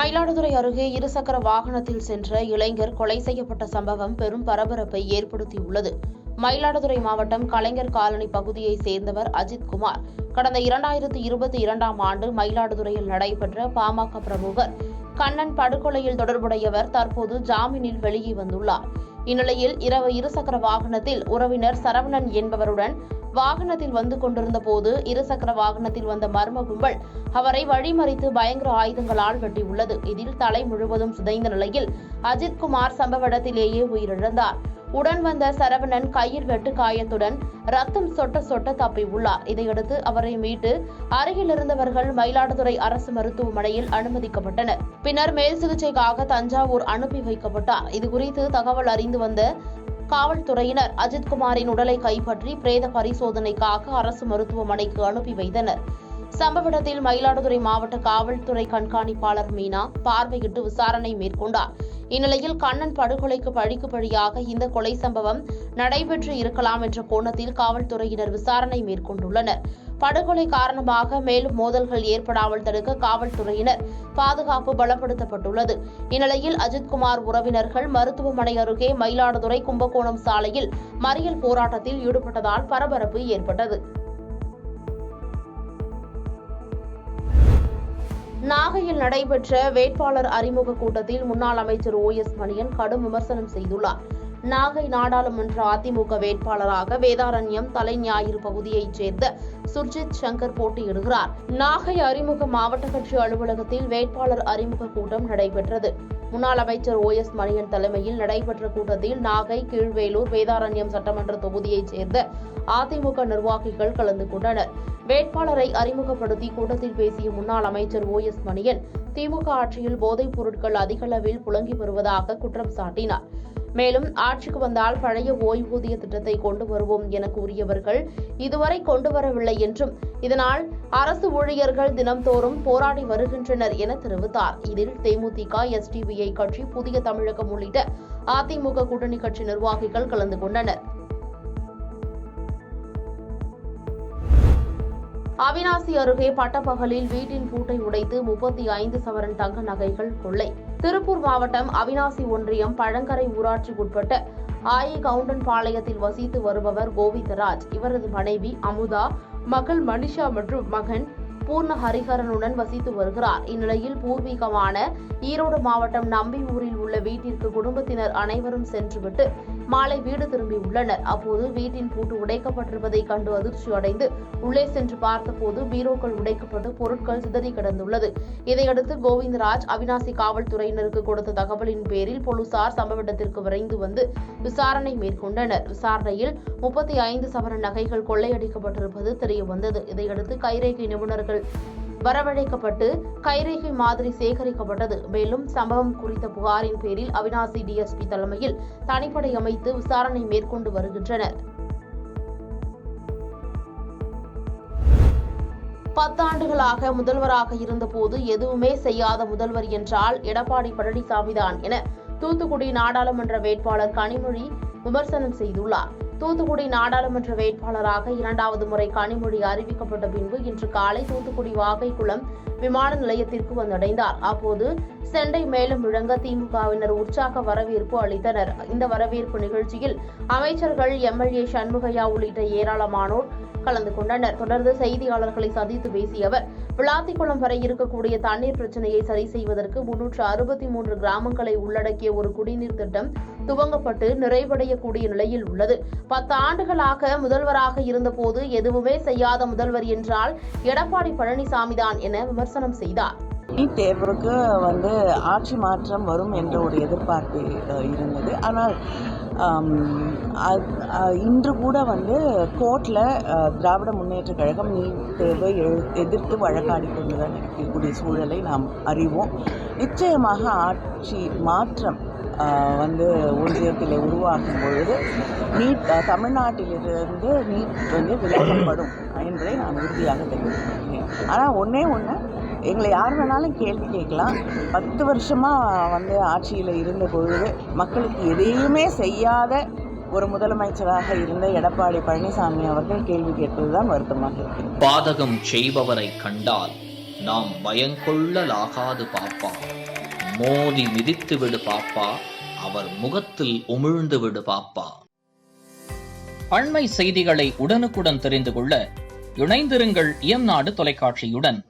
மயிலாடுதுறை அருகே இருசக்கர வாகனத்தில் சென்ற இளைஞர் கொலை செய்யப்பட்ட சம்பவம் பெரும் பரபரப்பை ஏற்படுத்தியுள்ளது. மயிலாடுதுறை மாவட்டம் கலைஞர் காலனி பகுதியைச் சேர்ந்தவர் அஜித்குமார் கடந்த 2022ஆம் ஆண்டு மயிலாடுதுறையில் நடைபெற்ற பாமக பிரமுகர் கண்ணன் படுகொலையில் தொடர்புடையவர் தற்போது ஜாமீனில் வெளியே வந்துள்ளார். இந்நிலையில் இரவு இருசக்கர வாகனத்தில் உறவினர் சரவணன் என்பவருடன் வாகனத்தில் வந்து கொண்டிருந்த போது இருசக்கர வாகனத்தில் வந்த மர்ம கும்பல் அவரை வழிமறித்து பயங்கர ஆயுதங்களால் வெட்டியுள்ளது. இதில் தலை முழுவதும் சிதைந்த நிலையில் அஜித்குமார் சம்பவ இடத்திலேயே உயிரிழந்தார். உடன் வந்த சரவணன் கையில் வெட்டு காயத்துடன் ரத்தம் சொட்ட சொட்ட தப்பியுள்ளார். இதையடுத்து அவரை மீட்டு அருகில் இருந்தவர்கள் மயிலாடுதுறை அரசு மருத்துவமனையில் அனுமதிக்கப்பட்டனர். பின்னர் மேல் சிகிச்சைக்காக தஞ்சாவூர் அனுப்பி வைக்கப்பட்டார். இதுகுறித்து தகவல் அறிந்து வந்த காவல்துறையினர் அஜித்குமாரின் உடலை கைப்பற்றி பிரேத பரிசோதனைக்காக அரசு மருத்துவமனைக்கு அனுப்பி வைத்தனர். சம்பவ இடத்தில் மயிலாடுதுறை மாவட்ட காவல்துறை கண்காணிப்பாளர் மீனா பார்வையிட்டு விசாரணை மேற்கொண்டார். இந்நிலையில் கண்ணன் படுகொலைக்கு பழிக்கு பழியாக இந்த கொலை சம்பவம் நடைபெற்று இருக்கலாம் என்ற கோணத்தில் காவல்துறையினர் விசாரணை மேற்கொண்டுள்ளனர். படுகொலை காரணமாக மேலும் மோதல்கள் ஏற்படாமல் தடுக்க காவல்துறையினர் பாதுகாப்பு பலப்படுத்தப்பட்டுள்ளது. இந்நிலையில் அஜித்குமார் உறவினர்கள் மருத்துவமனை அருகே மயிலாடுதுறை கும்பகோணம் சாலையில் மறியல் போராட்டத்தில் ஈடுபட்டதால் பரபரப்பு ஏற்பட்டது. நாகையில் நடைபெற்ற வேட்பாளர் அறிமுக கூட்டத்தில் முன்னாள் அமைச்சர் OS மணியன் கடும் விமர்சனம் செய்துள்ளார். நாகை நாடாளுமன்ற அதிமுக வேட்பாளராக வேதாரண்யம் தலைஞாயிறு பகுதியைச் சேர்ந்த சுர்ஜித் சங்கர் போட்டியிடுகிறார். நாகை அறிமுக மாவட்ட கட்சி அலுவலகத்தில் வேட்பாளர் அறிமுக கூட்டம் நடைபெற்றது. முன்னாள் அமைச்சர் OS மணியன் தலைமையில் நடைபெற்ற கூட்டத்தில் நாகை, கீழ்வேலூர், வேதாரண்யம் சட்டமன்ற தொகுதியைச் சேர்ந்த அதிமுக நிர்வாகிகள் கலந்து கொண்டனர். வேட்பாளரை அறிமுகப்படுத்தி கூட்டத்தில் பேசிய முன்னாள் அமைச்சர் OS மணியன் திமுக ஆட்சியில் போதைப் பொருட்கள் அதிகளவில் புழங்கி வருவதாக குற்றம் சாட்டினார். மேலும் ஆட்சிக்கு வந்தால் பழைய ஓய்வூதிய திட்டத்தை கொண்டு வருவோம் என கூறியவர்கள் இதுவரை கொண்டு வரவில்லை என்றும் இதனால் அரசு ஊழியர்கள் தினம்தோறும் போராடி வருகின்றனர் என தெரிவித்தார். இதில் தேமுதிக, SDPI கட்சி, புதிய தமிழகம் உள்ளிட்ட அதிமுக கூட்டணி கட்சி நிர்வாகிகள் கலந்து கொண்டனர். அவிநாசி அருகே பட்டப்பகலில் வீட்டின் பூட்டை உடைத்து 35 சவரன் தங்க நகைகள் கொள்ளை. திருப்பூர் மாவட்டம் அவிநாசி ஒன்றியம் பழங்கரை ஊராட்சிக்கு உட்பட்ட ஆயிகவுண்டன்பாளையத்தில் வசித்து வருபவர் கோவிந்தராஜ். இவரது மனைவி அமுதா, மகள் மனிஷா மற்றும் மகன் பூர்ண ஹரிஹரனுடன் வசித்து வருகிறார். இந்நிலையில் பூர்வீகமான ஈரோடு மாவட்டம் நம்பியூரில் உள்ள வீட்டிற்கு குடும்பத்தினர் அனைவரும் சென்றுவிட்டு மாலை வீடு திரும்பியுள்ளனர். அப்போது வீட்டின் பூட்டு உடைக்கப்பட்டிருப்பதை கண்டு அதிர்ச்சி அடைந்து உள்ளே சென்று பார்த்தபோது பீரோக்கள் உடைக்கப்பட்டு பொருட்கள் சிதறி கிடந்துள்ளது. இதையடுத்து கோவிந்தராஜ் அவிநாசி காவல்துறையினருக்கு கொடுத்த தகவலின் பேரில் போலீசார் சம்பவ இடத்திற்கு விரைந்து வந்து விசாரணை மேற்கொண்டனர். விசாரணையில் 35 சவரன் நகைகள் கொள்ளையடிக்கப்பட்டிருப்பது தெரியவந்தது. இதையடுத்து கைரேகை நிபுணர்கள் வரவழைக்கப்பட்டு கைரேகை மாதிரி சேகரிக்கப்பட்டது. மேலும் சம்பவம் குறித்த புகாரின் பேரில் அவிநாசி DSP தலைமையில் தனிப்படை அமைத்து விசாரணை மேற்கொண்டு வருகின்றனர். 10 ஆண்டுகளாக முதல்வராக இருந்தபோது எதுவுமே செய்யாத முதல்வர் என்றால் எடப்பாடி பழனிசாமிதான் என தூத்துக்குடி நாடாளுமன்ற வேட்பாளர் கனிமொழி விமர்சனம் செய்துள்ளார். தூத்துக்குடி நாடாளுமன்ற வேட்பாளராக 2வது முறை கனிமொழி அறிவிக்கப்பட்ட பின்பு இன்று காலை தூத்துக்குடி வாகைக்குளம் விமான நிலையத்திற்கு வந்தடைந்தார். அப்போது செண்டை மேளம் முழங்க திமுகவினர் உற்சாக வரவேற்பு அளித்தனர். இந்த வரவேற்பு நிகழ்ச்சியில் அமைச்சர்கள், MLA சண்முகையா உள்ளிட்ட ஏராளமானோர் கலந்து கொண்டனர். தொடர்ந்து செய்தியாளர்களை சந்தித்து பேசிய அவர், விளாத்திக்குளம் வரை இருக்கக்கூடிய தண்ணீர் பிரச்சினையை சரி செய்வதற்கு 363 கிராமங்களை உள்ளடக்கிய ஒரு குடிநீர் திட்டம் துவங்கப்பட்டு நிறைவடையக்கூடிய நிலையில் உள்ளது. 10 ஆண்டுகளாக முதல்வராக இருந்தபோது எதுவுமே செய்யாத முதல்வர் என்றால் எடப்பாடி பழனிசாமிதான் என விமர்சனம் செய்தார். நீட் தேர்வுக்கு ஆட்சி மாற்றம் வரும் என்ற ஒரு எதிர்பார்ப்பு இருந்தது. ஆனால் இன்று கூட கோர்ட்டில் திராவிட முன்னேற்ற கழகம் நீட் தேர்வை எதிர்த்து வழக்காடி கொண்டுதான் இருக்கக்கூடிய சூழலை நாம் அறிவோம். நிச்சயமாக ஆட்சி மாற்றம் ஒன்றியத்தில் உருவாக்கும் பொழுது நீட் தமிழ்நாட்டிலிருந்து நீட் விலக்கப்படும் என்பதை நான் உறுதியாக தெரிவிக்கிறேன். ஆனால் ஒன்று எங்களை யார் வேணாலும் கேள்வி கேட்கலாம். 10 வருஷமாக ஆட்சியில் இருந்த பொழுது மக்களுக்கு எதையுமே செய்யாத ஒரு முதலமைச்சராக இருந்த எடப்பாடி பழனிசாமி அவர்கள் கேள்வி கேட்பதுதான் வருத்தமாக இருக்கிறது. பாதகம் செய்பவரை கண்டால் நாம் பயங்கொள்ளலாகாது பாப்பா. மோதி மிதித்து விடு பாப்பா, அவர் முகத்தில் உமிழ்ந்து விடு பாப்பா. அண்மை செய்திகளை உடனுக்குடன் தெரிந்து கொள்ள இணைந்திருங்கள் இயம்நாடு தொலைக்காட்சியுடன்.